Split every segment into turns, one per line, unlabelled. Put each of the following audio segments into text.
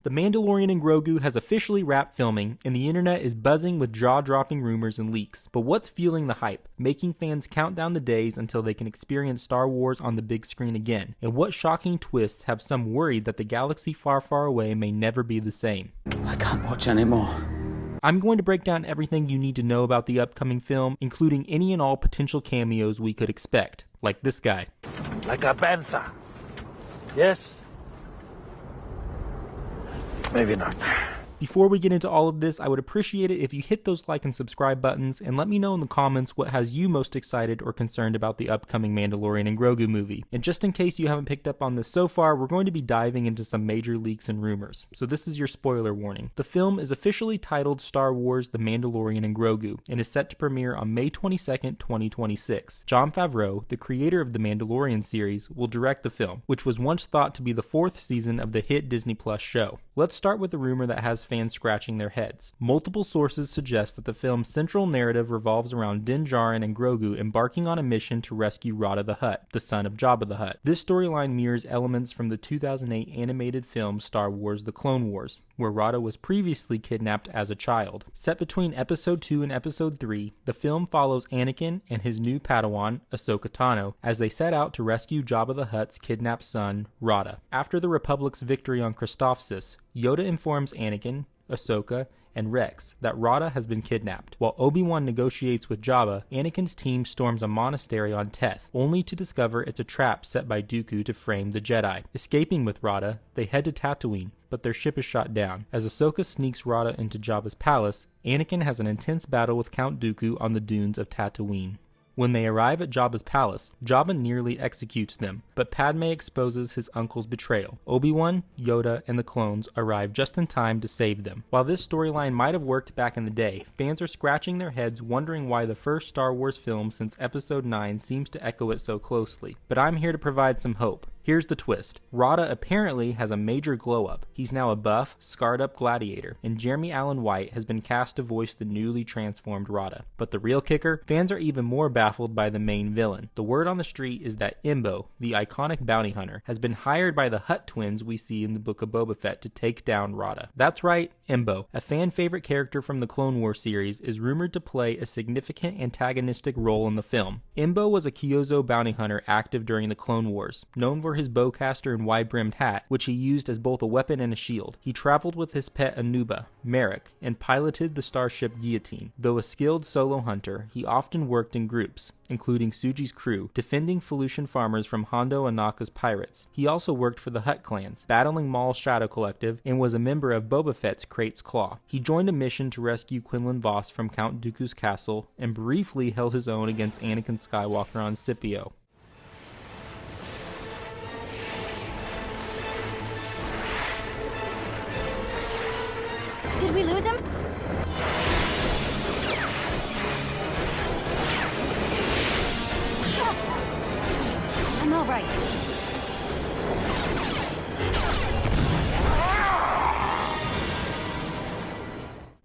The Mandalorian and Grogu has officially wrapped filming, and the internet is buzzing with jaw-dropping rumors and leaks. But what's fueling the hype, making fans count down the days until they can experience Star Wars on the big screen again? And what shocking twists have some worried that the galaxy far, far away may never be the same?
I can't watch anymore.
I'm going to break down everything you need to know about the upcoming film, including any and all potential cameos we could expect, like this guy.
Like a panther. Yes? Maybe not.
Before we get into all of this, I would appreciate it if you hit those like and subscribe buttons and let me know in the comments what has you most excited or concerned about the upcoming Mandalorian and Grogu movie. And just in case you haven't picked up on this so far, we're going to be diving into some major leaks and rumors. So this is your spoiler warning. The film is officially titled Star Wars The Mandalorian and Grogu and is set to premiere on May 22nd, 2026. Jon Favreau, the creator of the Mandalorian series, will direct the film, which was once thought to be the 4th season of the hit Disney Plus show. Let's start with a rumor that has fans scratching their heads. Multiple sources suggest that the film's central narrative revolves around Din Djarin and Grogu embarking on a mission to rescue Rada the Hutt, the son of Jabba the Hutt. This storyline mirrors elements from the 2008 animated film Star Wars The Clone Wars, where Rada was previously kidnapped as a child. Set between Episode 2 and Episode 3, the film follows Anakin and his new Padawan, Ahsoka Tano, as they set out to rescue Jabba the Hutt's kidnapped son, Rada. After the Republic's victory on Christophsis, Yoda informs Anakin, Ahsoka, and Rex that Rada has been kidnapped. While Obi-Wan negotiates with Jabba, Anakin's team storms a monastery on Teth, only to discover it's a trap set by Dooku to frame the Jedi. Escaping with Rada, they head to Tatooine, but their ship is shot down. As Ahsoka sneaks Rada into Jabba's palace, Anakin has an intense battle with Count Dooku on the dunes of Tatooine. When they arrive at Jabba's palace, Jabba nearly executes them, but Padme exposes his uncle's betrayal. Obi-Wan, Yoda, and the clones arrive just in time to save them. While this storyline might have worked back in the day, fans are scratching their heads wondering why the first Star Wars film since Episode 9 seems to echo it so closely. But I'm here to provide some hope. Here's the twist. Rada apparently has a major glow-up. He's now a buff, scarred-up gladiator, and Jeremy Allen White has been cast to voice the newly transformed Rada. But the real kicker? Fans are even more baffled by the main villain. The word on the street is that Embo, the iconic bounty hunter, has been hired by the Hutt twins we see in the Book of Boba Fett to take down Rada. That's right, Embo, a fan-favorite character from the Clone Wars series, is rumored to play a significant antagonistic role in the film. Embo was a Kyozo bounty hunter active during the Clone Wars, known for his bowcaster and wide-brimmed hat, which he used as both a weapon and a shield. He traveled with his pet Anuba, Merrick, and piloted the starship Guillotine. Though a skilled solo hunter, he often worked in groups, including Suji's crew, defending Felucian farmers from Hondo Anaka's pirates. He also worked for the Hutt clans, battling Maul's Shadow Collective, and was a member of Boba Fett's Krait's Claw. He joined a mission to rescue Quinlan Vos from Count Dooku's castle, and briefly held his own against Anakin Skywalker on Scipio.
Did we lose him? I'm all right.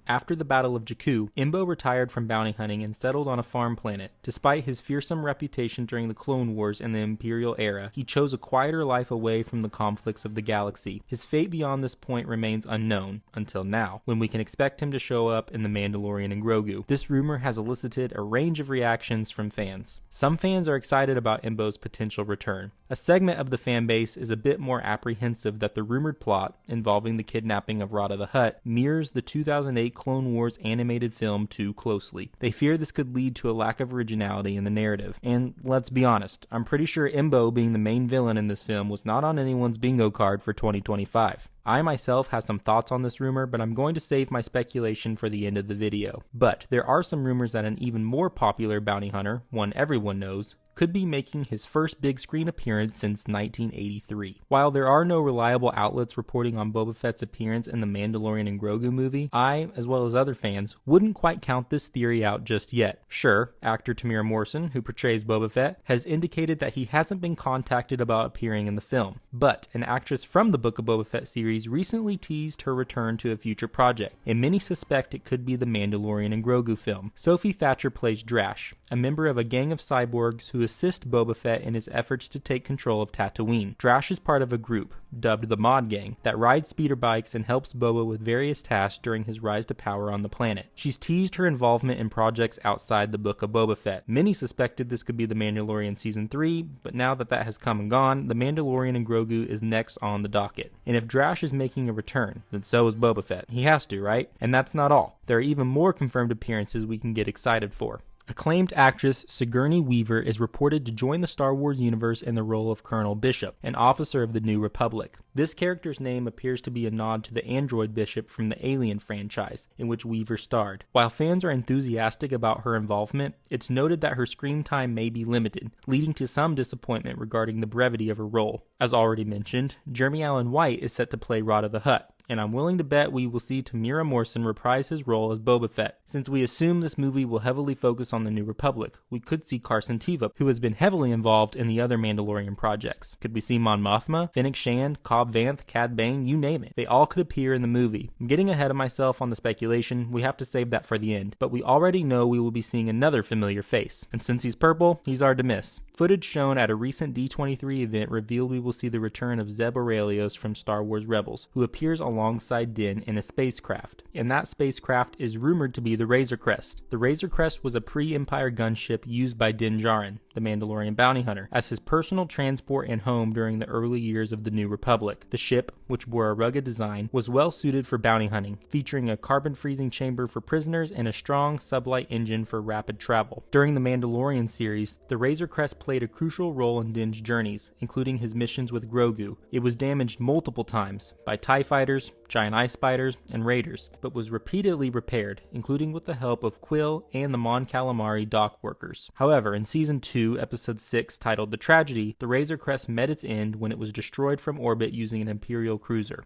After the Battle of Jakku, Embo retired from bounty hunting and settled on a farm planet. Despite his fearsome reputation during the Clone Wars and the Imperial era, he chose a quieter life away from the conflicts of the galaxy. His fate beyond this point remains unknown, until now, when we can expect him to show up in The Mandalorian and Grogu. This rumor has elicited a range of reactions from fans. Some fans are excited about Embo's potential return. A segment of the fan base is a bit more apprehensive that the rumored plot, involving the kidnapping of Rada the Hutt, mirrors the 2008 Clone Wars animated film too closely. They fear this could lead to a lack of originality in the narrative. And let's be honest, I'm pretty sure Embo being the main villain in this film was not on anyone's bingo card for 2025. I myself have some thoughts on this rumor, but I'm going to save my speculation for the end of the video. But there are some rumors that an even more popular bounty hunter, one everyone knows, could be making his first big screen appearance since 1983. While there are no reliable outlets reporting on Boba Fett's appearance in the Mandalorian and Grogu movie, I, as well as other fans, wouldn't quite count this theory out just yet. Sure, actor Tamira Morrison, who portrays Boba Fett, has indicated that he hasn't been contacted about appearing in the film, but an actress from the Book of Boba Fett series recently teased her return to a future project, and many suspect it could be the Mandalorian and Grogu film. Sophie Thatcher plays Drash, a member of a gang of cyborgs who assist Boba Fett in his efforts to take control of Tatooine. Drash is part of a group, dubbed the Mod Gang, that rides speeder bikes and helps Boba with various tasks during his rise to power on the planet. She's teased her involvement in projects outside the Book of Boba Fett. Many suspected this could be The Mandalorian Season 3, but now that has come and gone, The Mandalorian and Grogu is next on the docket. And if Drash is making a return, then so is Boba Fett. He has to, right? And that's not all. There are even more confirmed appearances we can get excited for. Acclaimed actress Sigourney Weaver is reported to join the Star Wars universe in the role of Colonel Bishop, an officer of the New Republic. This character's name appears to be a nod to the android Bishop from the Alien franchise, in which Weaver starred. While fans are enthusiastic about her involvement, it's noted that her screen time may be limited, leading to some disappointment regarding the brevity of her role. As already mentioned, Jeremy Allen White is set to play Rada the Hutt, and I'm willing to bet we will see Tamira Morrison reprise his role as Boba Fett. Since we assume this movie will heavily focus on the New Republic, we could see Carson Teva, who has been heavily involved in the other Mandalorian projects. Could we see Mon Mothma, Fennec Shand, Cobb Vanth, Cad Bane, you name it. They all could appear in the movie. I'm getting ahead of myself on the speculation, we have to save that for the end, but we already know we will be seeing another familiar face, and since he's purple, he's hard to miss. Footage shown at a recent D23 event revealed we will see the return of Zeb Orrelios from Star Wars Rebels, who appears alongside Din in a spacecraft, and that spacecraft is rumored to be the Razor Crest. The Razor Crest was a pre-Empire gunship used by Din Djarin, the Mandalorian bounty hunter, as his personal transport and home during the early years of the New Republic. The ship, which bore a rugged design, was well suited for bounty hunting, featuring a carbon freezing chamber for prisoners and a strong sublight engine for rapid travel. During the Mandalorian series, the Razor Crest played a crucial role in Din's journeys, including his missions with Grogu. It was damaged multiple times by TIE fighters, giant ice spiders, and raiders, but was repeatedly repaired, including with the help of Quill and the Mon Calamari dock workers. However, in Season 2, Episode 6, titled The Tragedy, the Razor Crest met its end when it was destroyed from orbit using an Imperial cruiser.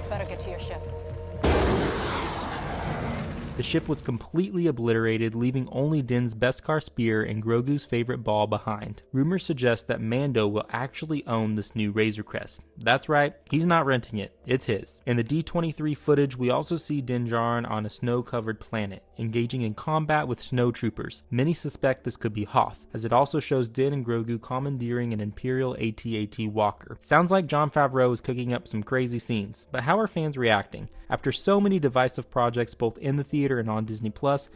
Better get to your ship.
The ship was completely obliterated, leaving only Din's Beskar spear and Grogu's favorite ball behind. Rumors suggest that Mando will actually own this new Razor Crest. That's right, he's not renting it, it's his. In the D23 footage, we also see Din Djarin on a snow-covered planet, engaging in combat with snowtroopers. Many suspect this could be Hoth, as it also shows Din and Grogu commandeering an Imperial AT-AT walker. Sounds like Jon Favreau is cooking up some crazy scenes, but how are fans reacting? After so many divisive projects both in the theater and on Disney+,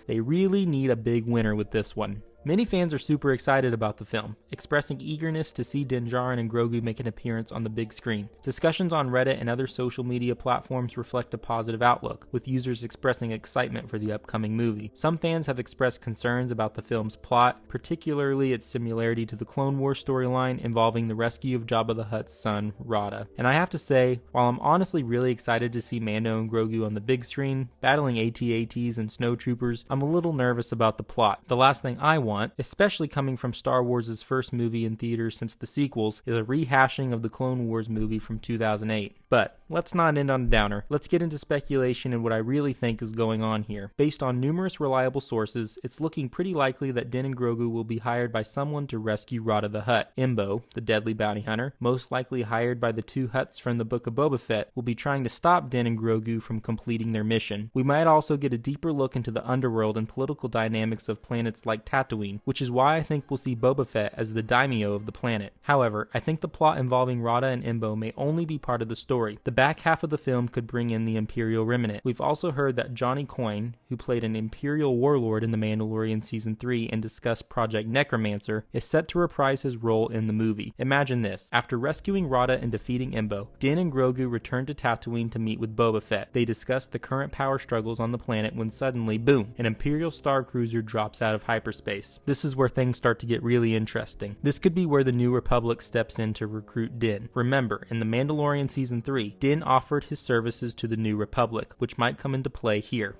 they really need a big winner with this one. Many fans are super excited about the film, expressing eagerness to see Din Djarin and Grogu make an appearance on the big screen. Discussions on Reddit and other social media platforms reflect a positive outlook, with users expressing excitement for the upcoming movie. Some fans have expressed concerns about the film's plot, particularly its similarity to the Clone Wars storyline involving the rescue of Jabba the Hutt's son, Rada. And I have to say, while I'm honestly really excited to see Mando and Grogu on the big screen, battling AT-ATs and snowtroopers, I'm a little nervous about the plot. The last thing I want, especially coming from Star Wars' first movie in theaters since the sequels, is a rehashing of the Clone Wars movie from 2008. But let's not end on a downer. Let's get into speculation and what I really think is going on here. Based on numerous reliable sources, it's looking pretty likely that Din and Grogu will be hired by someone to rescue Rada the Hutt. Embo, the deadly bounty hunter, most likely hired by the two Hutts from the Book of Boba Fett, will be trying to stop Din and Grogu from completing their mission. We might also get a deeper look into the underworld and political dynamics of planets like Tatooine, which is why I think we'll see Boba Fett as the daimyo of the planet. However, I think the plot involving Rada and Embo may only be part of the story. The back half of the film could bring in the Imperial Remnant. We've also heard that Johnny Coyne, who played an Imperial warlord in The Mandalorian Season 3 and discussed Project Necromancer, is set to reprise his role in the movie. Imagine this. After rescuing Rada and defeating Embo, Din and Grogu return to Tatooine to meet with Boba Fett. They discuss the current power struggles on the planet when suddenly, boom, an Imperial Star Cruiser drops out of hyperspace. This is where things start to get really interesting. This could be where the New Republic steps in to recruit Din. Remember, in The Mandalorian Season 3, Din offered his services to the New Republic, which might come into play here.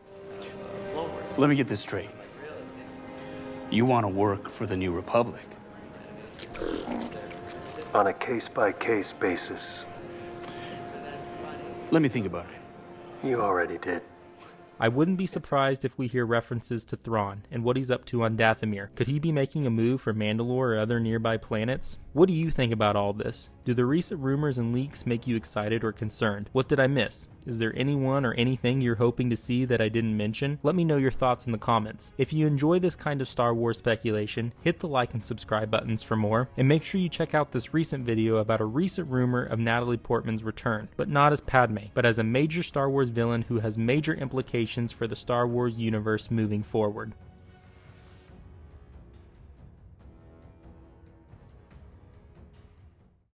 Let me get this straight. You want to work for the New Republic?
On a case-by-case basis.
Let me think about it.
You already did.
I wouldn't be surprised if we hear references to Thrawn and what he's up to on Dathomir. Could he be making a move for Mandalore or other nearby planets? What do you think about all this? Do the recent rumors and leaks make you excited or concerned? What did I miss? Is there anyone or anything you're hoping to see that I didn't mention? Let me know your thoughts in the comments. If you enjoy this kind of Star Wars speculation, hit the like and subscribe buttons for more, and make sure you check out this recent video about a recent rumor of Natalie Portman's return, but not as Padme, but as a major Star Wars villain who has major implications for the Star Wars universe moving forward.